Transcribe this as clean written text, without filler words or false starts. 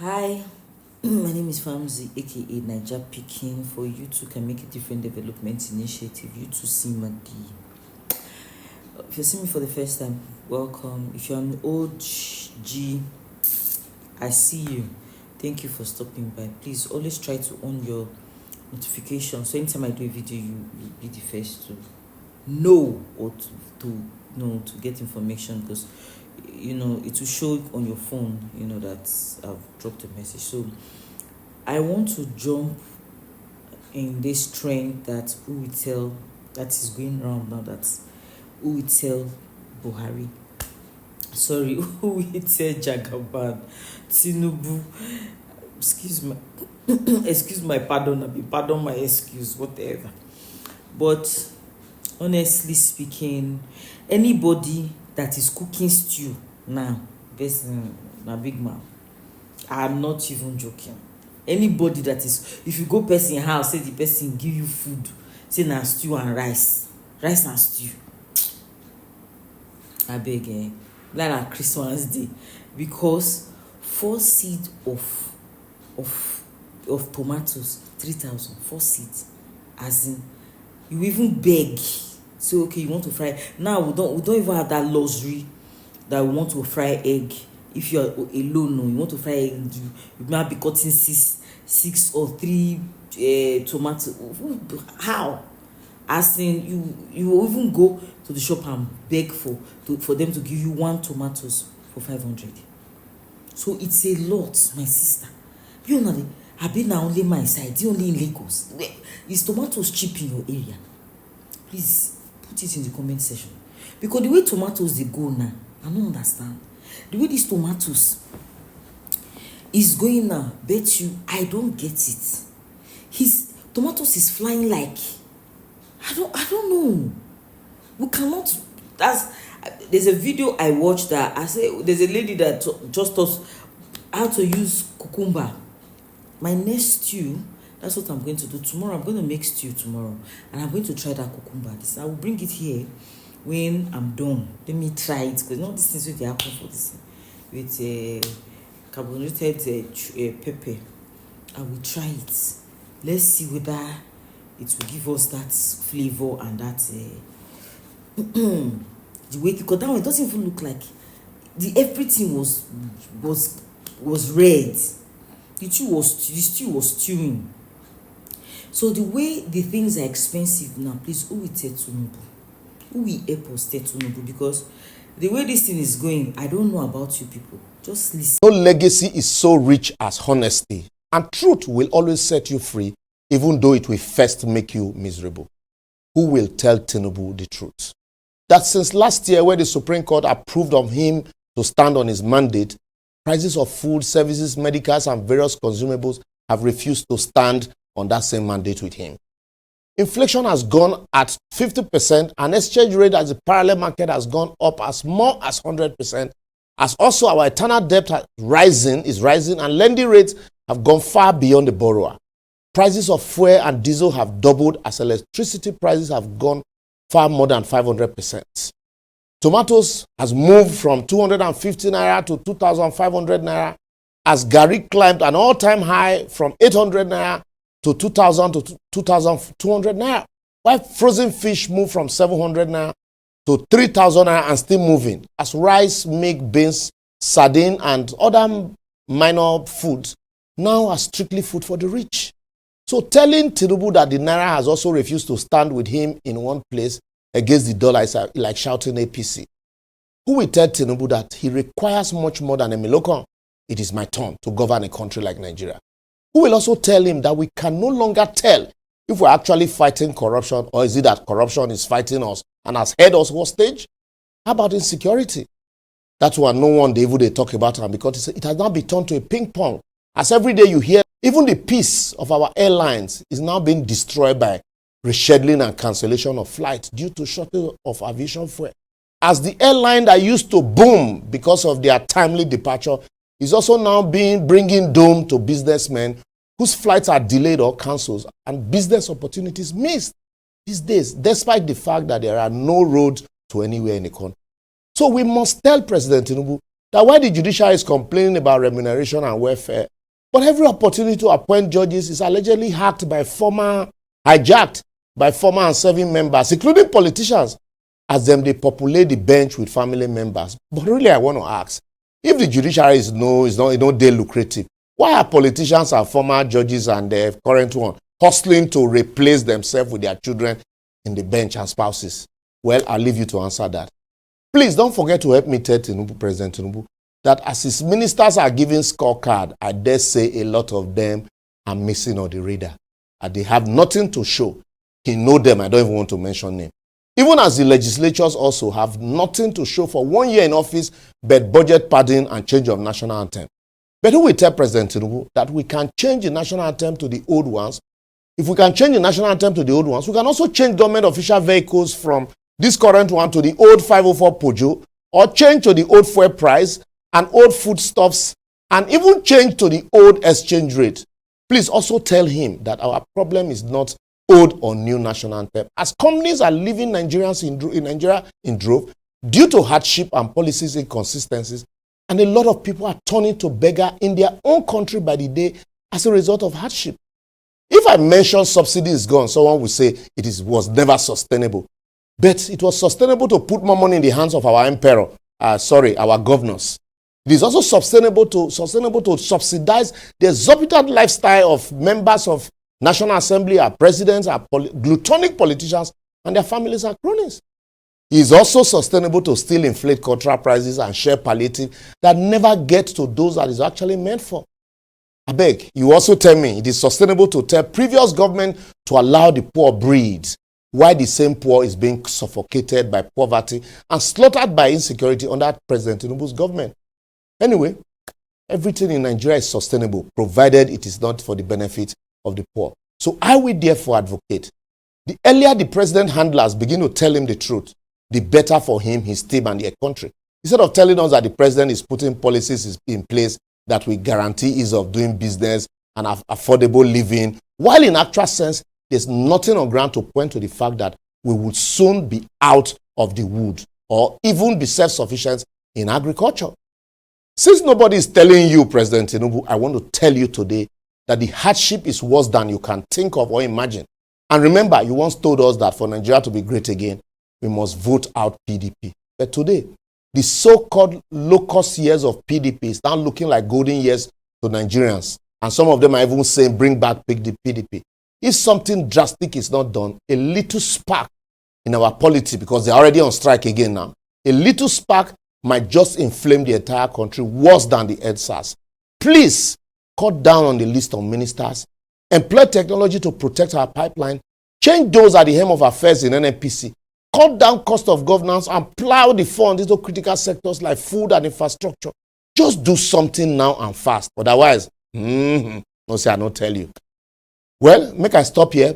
Hi, my name is Famzi, aka Niger Peking. For you too can make a different development initiative. You too see Madi. If you see me for the first time, welcome. If you're an old G, I see you. Thank you for stopping by. Please always try to on your notifications. So anytime I do a video, you'll be the first to know or to get information, because it will show on your phone that I've dropped a message. So I want to jump in this trend that that is going around now, that who will tell Buhari, sorry, who will tell Jagaban, Tinubu, excuse my pardon my excuse, whatever. But honestly speaking, anybody that is cooking stew now, person na big man. I'm not even joking. Anybody that is, if you go person house, say the person give you food, say na stew and rice and stew, abeg, like na Christmas day, because 4 seed of tomatoes 3,000, 4 seeds, as in you even beg. So okay, you want to fry now, we don't even have that luxury that we want to fry egg. If you're alone, no, you want to fry egg, you might be cutting six or 3 tomatoes. How? As in you will even go to the shop and beg for them to give you 1 tomatoes for 500. So it's a lot, my sister. You know, I've been now only my side, the only in Lagos. Is tomatoes cheap in your area? Please put it in the comment section, because the way tomatoes they go now, I don't understand. The way these tomatoes is going now, bet you I don't get it. His tomatoes is flying like I don't know. We cannot. There's a video I watched that I say there's a lady that just taught how to use cucumber. My next stew, that's what I'm going to do tomorrow. I'm going to make stew tomorrow, and I'm going to try that cucumber. I will bring it here when I'm done. Let me try it, because not this things with the apple for this with carbonated pepper. I will try it. Let's see whether it will give us that flavor and that the way, because that one, it doesn't even look like everything was red. The stew was stewing. So the way the things are expensive now, please, who will tell Tinubu? Who will help us tell Tinubu? Because the way this thing is going, I don't know about you people. Just listen. No legacy is so rich as honesty, and truth will always set you free, even though it will first make you miserable. Who will tell Tinubu the truth? That since last year, when the Supreme Court approved of him to stand on his mandate, prices of food, services, medicals, and various consumables have refused to stand on that same mandate with him. Inflation has gone at 50%, and exchange rate as the parallel market has gone up as more as 100%, as also our eternal debt is rising, and lending rates have gone far beyond the borrower. Prices of fuel and diesel have doubled, as electricity prices have gone far more than 500%. Tomatoes has moved from 250 naira to 2,500 naira, as garri climbed an all-time high from 800 naira to 2,000 to 2,200 naira, while frozen fish moved from 700 naira to 3,000 naira and still moving, as rice, milk, beans, sardine, and other minor foods now are strictly food for the rich. So telling Tinubu that the naira has also refused to stand with him in one place against the dollar is like shouting APC. Who will tell Tinubu that he requires much more than a milokon? It is my turn to govern a country like Nigeria. Who will also tell him that we can no longer tell if we're actually fighting corruption, or is it that corruption is fighting us and has held us hostage? How about insecurity? That's why no one they talk about it, because it has now been turned to a ping pong. As every day you hear, even the peace of our airlines is now being destroyed by rescheduling and cancellation of flights due to shortage of aviation fuel. As the airline that used to boom because of their timely departure is also now bringing doom to businessmen whose flights are delayed or cancelled and business opportunities missed these days, despite the fact that there are no roads to anywhere in the country. So we must tell President Tinubu that while the judiciary is complaining about remuneration and welfare, but every opportunity to appoint judges is allegedly hijacked by former and serving members, including politicians, as them they populate the bench with family members. But really, I want to ask, if the judiciary is not day lucrative, why are politicians and former judges and the current one hustling to replace themselves with their children in the bench and spouses? Well, I'll leave you to answer that. Please don't forget to help me tell Tinubu, President Tinubu, that as his ministers are giving scorecard, I dare say a lot of them are missing on the radar. And they have nothing to show. He know them. I don't even want to mention name. Even as the legislatures also have nothing to show for 1 year in office, but budget padding and change of national anthem. But who will tell President Tinubu that we can change the national anthem to the old ones? If we can change the national anthem to the old ones, we can also change government official vehicles from this current one to the old 504 Pojo, or change to the old fuel price and old foodstuffs, and even change to the old exchange rate. Please also tell him that our problem is not old or new national anthem. As companies are leaving Nigerians in Nigeria in drove due to hardship and policies inconsistencies, and a lot of people are turning to beggar in their own country by the day as a result of hardship. If I mention subsidy is gone, someone will say was never sustainable. But it was sustainable to put more money in the hands of our our governors. It is also sustainable to subsidize the exorbitant lifestyle of members of National Assembly, our presidents, our glutonic politicians, and their families and cronies. It is also sustainable to still inflate cultural prices and share palliative that never get to those that is actually meant for. Abeg, you also tell me it is sustainable to tell previous government to allow the poor breed, while the same poor is being suffocated by poverty and slaughtered by insecurity under President Tinubu's government. Anyway, everything in Nigeria is sustainable, provided it is not for the benefit of the poor. So I will therefore advocate, the earlier the president handlers begin to tell him the truth, the better for him, his team, and the country. Instead of telling us that the president is putting policies in place that will guarantee ease of doing business and affordable living, while in actual sense, there's nothing on ground to point to the fact that we will soon be out of the wood or even be self-sufficient in agriculture. Since nobody is telling you, President Tinubu, I want to tell you today that the hardship is worse than you can think of or imagine. And remember, you once told us that for Nigeria to be great again, we must vote out PDP. But today, the so-called low-cost years of PDP is now looking like golden years to Nigerians. And some of them are even saying, bring back PDP. If something drastic is not done, a little spark in our polity, because they're already on strike again now, a little spark might just inflame the entire country worse than the EdSARS. Please, cut down on the list of ministers, employ technology to protect our pipeline, change those at the helm of affairs in NNPC, cut down cost of governance, and plow the funds into critical sectors like food and infrastructure. Just do something now and fast. Otherwise, no say I don't tell you. Well, make I stop here.